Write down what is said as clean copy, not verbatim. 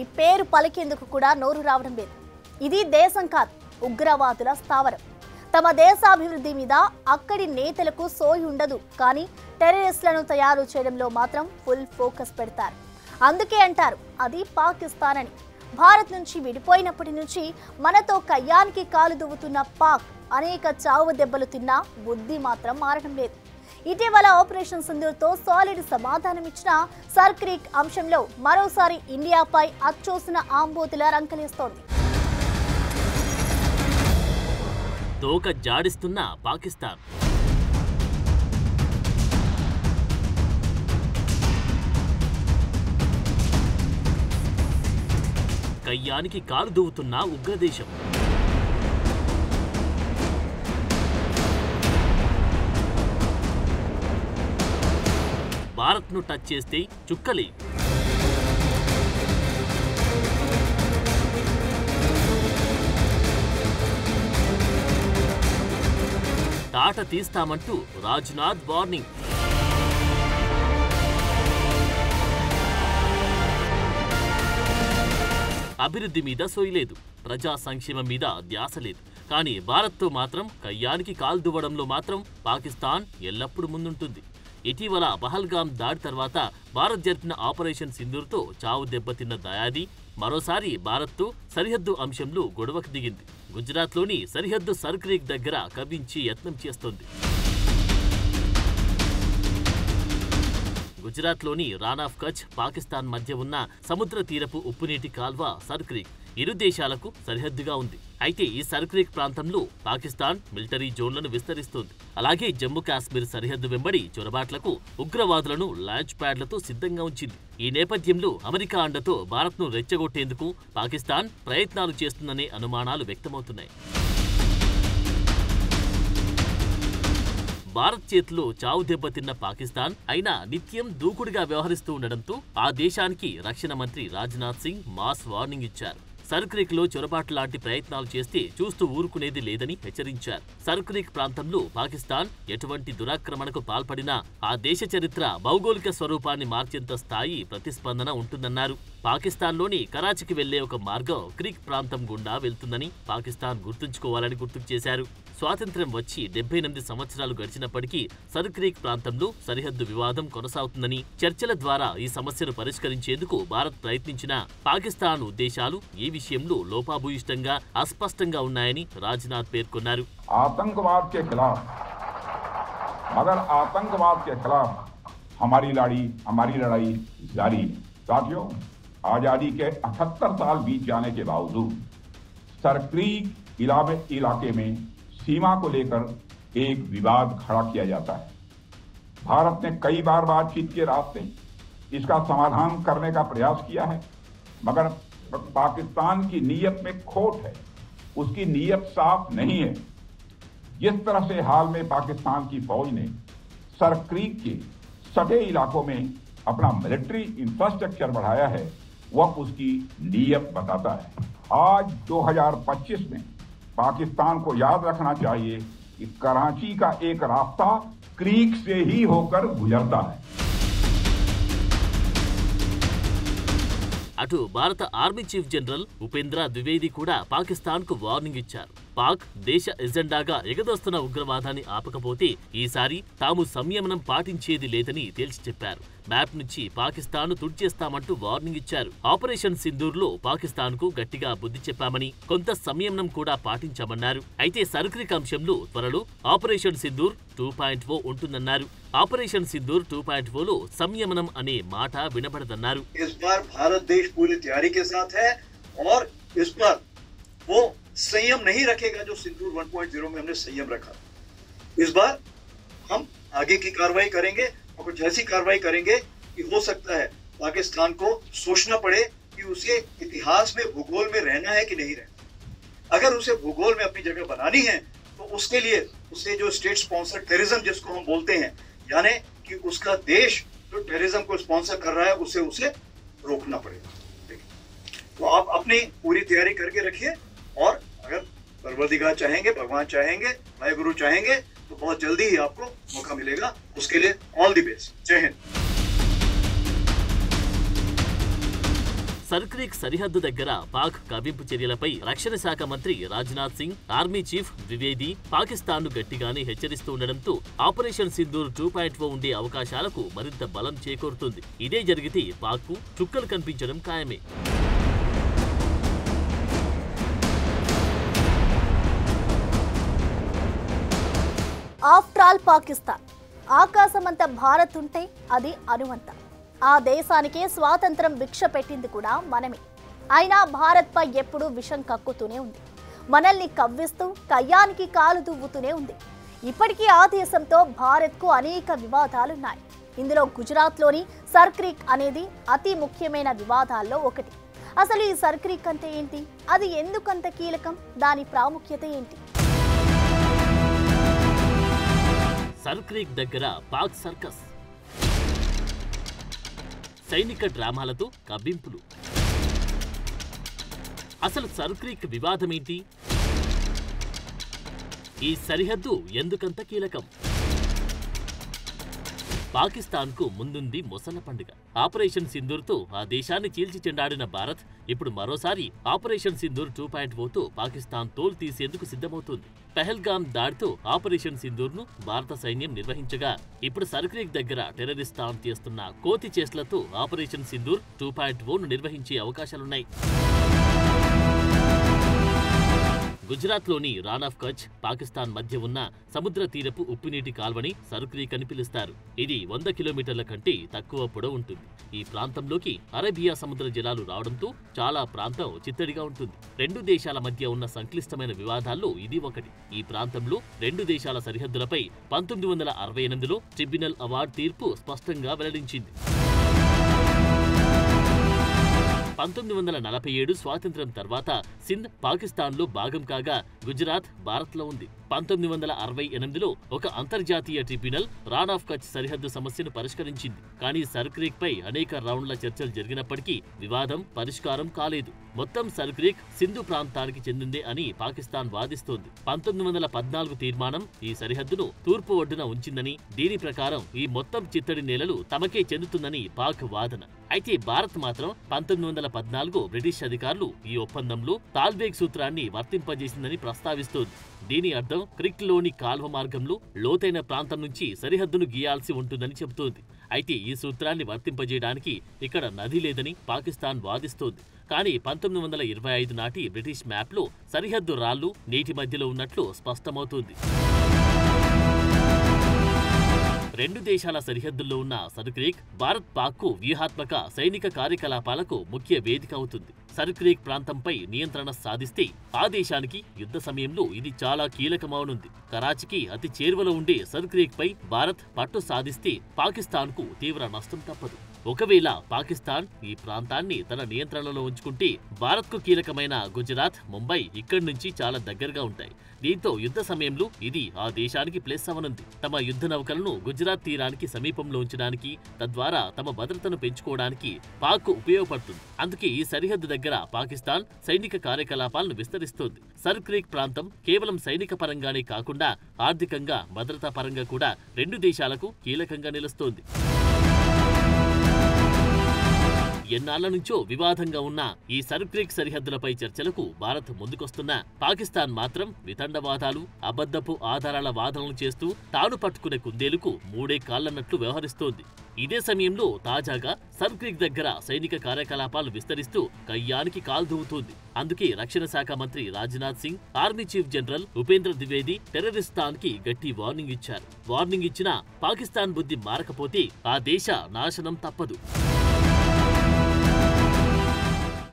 ఈ పేరు పలికేందుకు కూడా నోరు రావడం లేదు. ఇది దేశం కాదు, ఉగ్రవాదుల స్థావరం. తమ దేశాభివృద్ధి మీద అక్కడి నేతలకు సోయి ఉండదు, కానీ టెర్రరిస్టులను తయారు చేయడంలో మాత్రం ఫుల్ ఫోకస్ పెడతారు. అందుకే అంటారు అది పాకిస్తాన్ అని. భారత్ నుంచి విడిపోయినప్పటి నుంచి మనతో కయ్యానికి కాలు దువ్వుతున్న పాక్ అనేక చావు దెబ్బలు తిన్నా బుద్ధి మాత్రం మారడం లేదు. ఇటీవల ఆపరేషన్ సింధూర్తో సాలిడ్ సమాధానం ఇచ్చిన సర్క్రీక్ అంశంలో మరోసారి ఇండియాపై అచ్చోసిన ఆంబోతుల రంకలేస్తోంది. తోక జాడిస్తున్న పాకిస్తాన్, కయ్యానికి కాలు దువ్వుతున్న ఉగ్రదేశం, భారత్ను టచ్ చేస్తే చుక్కలే. తాట తీస్తామంటూ రాజ్నాథ్ వార్నింగ్. అభివృద్ధి మీద సోయలేదు, ప్రజా సంక్షేమం మీద ధ్యాస లేదు. కానీ భారత్తో మాత్రం కయ్యానికి కాలు దువ్వడంలో మాత్రం పాకిస్తాన్ ఎల్లప్పుడూ ముందుంటుంది. ఇటీవల పహల్గాం దాడి తర్వాత భారత్ జరిపిన ఆపరేషన్ సింధూర్తో చావు దెబ్బతిన్న దయాది మరోసారి భారత్తో సరిహద్దు అంశంలో గొడవకు దిగింది. గుజరాత్లోని సరిహద్దు సర్క్రీక్ దగ్గర కవ్వించి యత్నం చేస్తోంది. గుజరాత్లోని రాన్ ఆఫ్ కచ్, పాకిస్తాన్ మధ్య ఉన్న సముద్ర తీరపు ఉప్పునీటి కాల్వ సర్క్రీక్ ఇరు దేశాలకు సరిహద్దుగా ఉంది. అయితే ఈ సర్క్రీక్ ప్రాంతంలో పాకిస్తాన్ మిలిటరీ జోన్లను విస్తరిస్తోంది. అలాగే జమ్మూ కాశ్మీర్ సరిహద్దు వెంబడి చొరబాట్లకు ఉగ్రవాదులను లాంచ్ ప్యాడ్లతో సిద్ధంగా ఉంచింది. ఈ నేపథ్యంలో అమెరికా అండతో భారత్ను రెచ్చగొట్టేందుకు పాకిస్తాన్ ప్రయత్నాలు చేస్తుందనే అనుమానాలు వ్యక్తమవుతున్నాయి. భారత్ చేతిలో చావు దెబ్బతిన్న పాకిస్తాన్ అయినా నిత్యం దూకుడుగా వ్యవహరిస్తూ ఉండడంతో ఆ దేశానికి రక్షణ మంత్రి రాజ్నాథ్ సింగ్ మాస్ వార్నింగ్ ఇచ్చారు. సర్క్రీక్ లో చొరబాటు లాంటి ప్రయత్నాలు చేస్తే చూస్తూ ఊరుకునేది లేదని హెచ్చరించారు. సర్క్రీక్ ప్రాంతంలో పాకిస్తాన్ ఎటువంటి దురాక్రమణకు పాల్పడినా ఆ దేశ చరిత్ర భౌగోళిక స్వరూపాన్ని మార్చేంత స్థాయి ప్రతిస్పందన ఉంటుందన్నారు. పాకిస్తాన్లోని కరాచీకి వెళ్లే ఒక మార్గం క్రీక్ ప్రాంతం గుండా వెళ్తుందని పాకిస్తాన్ గుర్తుంచుకోవాలని గుర్తు చేశారు. స్వాతంత్ర్యం వచ్చి 78 సంవత్సరాలు గడిచినప్పటికీ సర్క్రీక్ ప్రాంతంలో సరిహద్దు వివాదం కొనసాగుతుందని, చర్చల ద్వారా ఈ సమస్యను పరిష్కరించేందుకు భారత్ ప్రయత్నించినా పాకిస్తాన్ ఉద్దేశాలు ఈ విషయంలో లోపాభూయిష్టంగా అస్పష్టంగా ఉన్నాయని రాజ్నాథ్ పేర్కొన్నారు. आतंकवाद के खिलाफ मगर आतंकवाद के खिलाफ हमारी लड़ाई जारी है। साथियों, आजादी के 78 साल बीत जाने के बावजूद सरक्रीक इलाके में सीमा को लेकर एक विवाद खड़ा किया जाता है। भारत ने कई बार बातचीत के रास्ते इसका समाधान करने का प्रयास किया है, मगर पाकिस्तान की नीयत में खोट है, उसकी नीयत साफ नहीं है। जिस तरह से हाल में पाकिस्तान की फौज ने सरक्रीक के सटे इलाकों में अपना मिलिट्री इंफ्रास्ट्रक्चर बढ़ाया है, वह उसकी नीयत बताता है। आज 2025 में पाकिस्तान को याद रखना चाहिए कि कराची का एक रास्ता क्रीक से ही होकर गुजरता है। అటు భారత army chief general Upendra Dwivedi కూడా పాకిస్తాన్ కు వార్నింగ్ ఇచ్చారు. పాక్ దేశ ఎజెండాగా ఎగదోస్తున్న ఉగ్రవాదాన్ని ఆపకపోతే ఈసారి తాము సంయమనం పాటించేది లేదని తేల్చి చెప్పారు. మ్యాప్ నుంచి పాకిస్తాన్ తుడిచేస్తామంటూ వార్నింగ్ ఇచ్చారు. ఆపరేషన్ సింధూర్ లో పాకిస్తాన్ కు గట్టిగా బుద్ధి చెప్పామని, కొంత సంయమనం కూడా పాటించామన్నారు. అయితే సర్క్రీక్ అంశంలో త్వరలో ఆపరేషన్ సింధూర్ 2.0 ఉంటుందన్నారు. ఆపరేషన్ సింధూర్ 2.0 లో సంయమనం అనే మాట వినబడదన్నారు. इस बार भारत देश पूरी तैयारी के साथ है और इस पर वो संयम नहीं रखेगा जो सिंदूर 1.0 में हमने संयम रखा। इस बार हम आगे की कार्रवाई करेंगे और कुछ ऐसी कार्रवाई करेंगे कि हो सकता है पाकिस्तान को सोचना पड़े कि उसे इतिहास में भूगोल में रहना है कि नहीं रहना। अगर उसे भूगोल में अपनी जगह बनानी है तो उसके लिए उसे जो स्टेट स्पॉन्सर टेररिज्म जिसको हम बोलते हैं, यानी कि उसका देश जो टेररिज्म को स्पॉन्सर कर रहा है उसे रोकना पड़ेगा। तो आप अपनी पूरी तैयारी करके रखिए और अगर परवरदिगार चाहेंगे, भगवान चाहेंगे, भाई गुरु चाहेंगे तो बहुत जल्दी ही आपको मौका मिलेगा। उसके लिए ऑल द बेस्ट। जय हिंद। సర్క్రీక్ సరిహద్దు దగ్గర పాక్ కవ్వింపు చర్యలపై రక్షణ శాఖ మంత్రి రాజ్నాథ్ సింగ్, ఆర్మీ చీఫ్ ద్వివేది పాకిస్తాన్ను గట్టిగానే హెచ్చరిస్తూ ఉండడంతో ఆపరేషన్ సింధూర్ 2.0 ఉండే అవకాశాలకు మరింత బలం చేకూరుతుంది. ఇదే జరిగితే పాక్కు చుక్కలు కనిపించడం ఖాయమే. ఆఫ్టర్ ఆల్ పాకిస్తాన్ ఆకాశమంత భారత్ ఉంటే అది అనువంత. ఆ దేశానికే స్వాతంత్రం భిక్ష పెట్టింది కూడా మనమే. అయినా భారత్పై ఎప్పుడూ విషం కక్కుతూనే ఉంది. మనల్ని కవ్విస్తూ కయ్యానికి కాలు దువ్వుతూనే ఉంది. ఇప్పటికీ ఆ దేశంతో భారత్కు అనేక వివాదాలున్నాయి. ఇందులో గుజరాత్లోని సర్క్రీక్ అనేది అతి ముఖ్యమైన వివాదాల్లో ఒకటి. అసలు ఈ సర్క్రీక్ అంటే ఏంటి? అది ఎందుకంత కీలకం? దాని ప్రాముఖ్యత ఏంటి? సర్క్రీక్ దగ్గర పాక్ సర్కస్, సైనిక డ్రామాలతో కవ్వింపులు. అసలు సర్క్రీక్ వివాదమేంటి? ఈ సరిహద్దు ఎందుకంత కీలకం? పాకిస్తాన్కు ముందుంది మొసళ్ళ పండుగ. ఆపరేషన్ సింధూర్తో ఆ దేశాన్ని చీల్చి చెండాడిన భారత్ ఇప్పుడు మరోసారి ఆపరేషన్ సింధూర్ 2.0తో పాకిస్తాన్ తోలు తీసేందుకు సిద్ధమవుతుంది. పెహల్గాం దాడితో ఆపరేషన్ సింధూర్ను భారత సైన్యం నిర్వహించగా ఇప్పుడు సర్క్రీక్ దగ్గర టెర్రరిస్టాన్ చేస్తున్న కోతి చేష్టలతో ఆపరేషన్ సింధూర్ 2.0ను నిర్వహించే అవకాశాలున్నాయి. గుజరాత్లోని రాన్ ఆఫ్ కచ్, పాకిస్తాన్ మధ్య ఉన్న సముద్ర తీరపు ఉప్పునీటి కాల్వని సర్క్రీక్ అని పిలుస్తారు. ఇది 100 కిలోమీటర్ల కంటే తక్కువ పొడవు ఉంటుంది. ఈ ప్రాంతంలోకి అరేబియా సముద్ర జలాలు రావడంతో చాలా ప్రాంతం చిత్తడిగా ఉంటుంది. రెండు దేశాల మధ్య ఉన్న సంక్లిష్టమైన వివాదాల్లో ఇది ఒకటి. ఈ ప్రాంతంలో రెండు దేశాల సరిహద్దులపై 1968లో ట్రిబ్యునల్ అవార్డు తీర్పు స్పష్టంగా వెల్లడించింది. 1947 స్వాతంత్ర్యం తర్వాత సింధ్ పాకిస్తాన్లో భాగం కాగా గుజరాత్ భారత్లో ఉంది. 1968లో ఒక అంతర్జాతీయ ట్రిబ్యునల్ రాన్ ఆఫ్ కచ్ సరిహద్దు సమస్యను పరిష్కరించింది. కానీ సర్క్రీక్ పై అనేక రౌండ్ల చర్చలు జరిగినప్పటికీ వివాదం పరిష్కారం కాలేదు. మొత్తం సర్క్రీక్ సింధు ప్రాంతానికి చెందిందే అని పాకిస్తాన్ వాదిస్తోంది. 1914 తీర్మానం ఈ సరిహద్దును తూర్పు ఒడ్డున ఉంచిందని, దీని ప్రకారం ఈ మొత్తం చిత్తడి నేలలు తమకే చెందుతుందని పాక్ వాదన. అయితే భారత్ మాత్రం 1914 బ్రిటిష్ అధికారులు ఈ ఒప్పందంలో తాల్బేగ్ సూత్రాన్ని వర్తింపజేసిందని ప్రస్తావిస్తోంది. దీని అర్థం క్రిక్లోని కాల్వ మార్గంలో లోతైన ప్రాంతం నుంచి సరిహద్దును గీయాల్సి ఉంటుందని చెబుతోంది. అయితే ఈ సూత్రాన్ని వర్తింపజేయడానికి ఇక్కడ నది లేదని పాకిస్తాన్ వాదిస్తోంది. కానీ 1925 నాటి బ్రిటిష్ మ్యాప్లో సరిహద్దు రాళ్లు నీటి మధ్యలో ఉన్నట్లు స్పష్టమవుతోంది. రెండు దేశాల సరిహద్దుల్లో ఉన్న సర్క్రీక్ భారత్ పాక్కు వ్యూహాత్మక సైనిక కార్యకలాపాలకు ముఖ్య వేదిక అవుతుంది. సర్క్రీక్ ప్రాంతంపై నియంత్రణ సాధిస్తే ఆ దేశానికి యుద్ధ సమయంలో ఇది చాలా కీలకమవనుంది. కరాచీకి అతి చేరువలో ఉండే సర్క్రీక్ పై భారత్ పట్టు సాధిస్తే పాకిస్తాన్కు తీవ్ర నష్టం తప్పదు. ఒకవేళ పాకిస్తాన్ ఈ ప్రాంతాన్ని తన నియంత్రణలో ఉంచుకుంటే భారత్కు కీలకమైన గుజరాత్, ముంబై ఇక్కడి నుంచి చాలా దగ్గరగా ఉంటాయి. దీంతో యుద్ధ సమయంలో ఇది ఆ దేశానికి ప్లస్ అవనుంది. తమ యుద్ధ నౌకలను గుజరాత్ తీరానికి సమీపంలో ఉంచడానికి, తద్వారా తమ భద్రతను పెంచుకోవడానికి పాక్ ఉపయోగపడుతుంది. అందుకే ఈ సరిహద్దు దగ్గర పాకిస్తాన్ సైనిక కార్యకలాపాలను విస్తరిస్తోంది. సర్క్రీక్ ప్రాంతం కేవలం సైనిక పరంగానే కాకుండా ఆర్థికంగా, భద్రతా పరంగా కూడా రెండు దేశాలకు కీలకంగా నిలుస్తోంది. ఎన్నాళ్ల నుంచో వివాదంగా ఉన్న ఈ సర్క్రీక్ సరిహద్దులపై చర్చలకు భారత్ ముందుకొస్తున్నా పాకిస్తాన్ మాత్రం వితండవాదాలు, అబద్ధపు ఆధారాల వాదనలు చేస్తూ తాను పట్టుకునే కుందేలుకు మూడే కాళ్లన్నట్లు వ్యవహరిస్తోంది. ఇదే సమయంలో తాజాగా సర్క్రీక్ దగ్గర సైనిక కార్యకలాపాలు విస్తరిస్తూ కయ్యానికి కాల్దువుతోంది. అందుకే రక్షణ శాఖ మంత్రి Rajnath Singh, army chief general Upendra Dwivedi Terroristan కి గట్టి వార్నింగ్ ఇచ్చారు. వార్నింగ్ ఇచ్చినా పాకిస్తాన్ బుద్ధి మారకపోతే ఆ దేశ నాశనం తప్పదు.